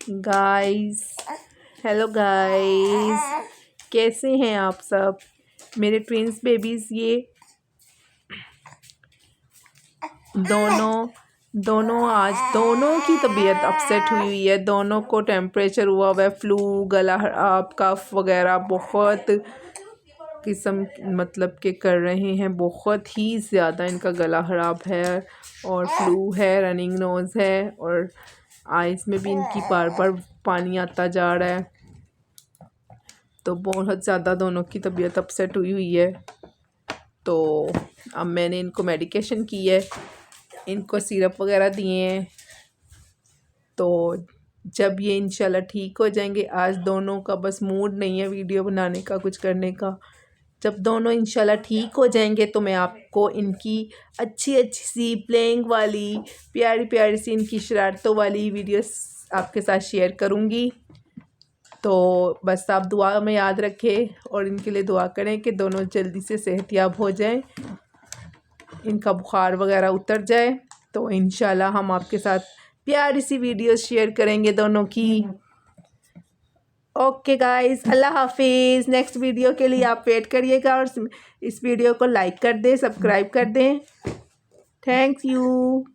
Guys, hello guys, कैसे हैं आप सब मेरे ट्विंस बेबीज़। ये दोनों आज दोनों की तबीयत अपसेट हुई है। दोनों को टेम्परेचर हुआ है, फ्लू, गला खराब, कफ वगैरह बहुत किस्म मतलब के कर रहे हैं। बहुत ही ज़्यादा इनका गला ख़राब है और फ्लू है, रनिंग नोज़ है और आइज़ में भी इनकी बार बार पानी आता जा रहा है। तो बहुत ज़्यादा दोनों की तबीयत अपसेट हुई है। तो अब मैंने इनको मेडिकेशन की है, इनको सिरप वगैरह दिए हैं। तो जब ये इंशाल्लाह ठीक हो जाएंगे, आज दोनों का बस मूड नहीं है वीडियो बनाने का, कुछ करने का। जब दोनों इंशाल्लाह ठीक हो जाएंगे तो मैं आपको इनकी अच्छी अच्छी सी प्लेइंग वाली प्यारी प्यारी सी इनकी शरारतों वाली वीडियोस आपके साथ शेयर करूँगी। तो बस आप दुआ में याद रखें और इनके लिए दुआ करें कि दोनों जल्दी से सेहतयाब हो जाएं, इनका बुखार वगैरह उतर जाए। तो इंशाल्लाह हम आपके साथ प्यारी सी वीडियोस शेयर करेंगे दोनों की। ओके गाइस, अल्लाह हाफिज़। नेक्स्ट वीडियो के लिए आप वेट करिएगा और इस वीडियो को लाइक कर दें, सब्सक्राइब कर दें। Thanks you.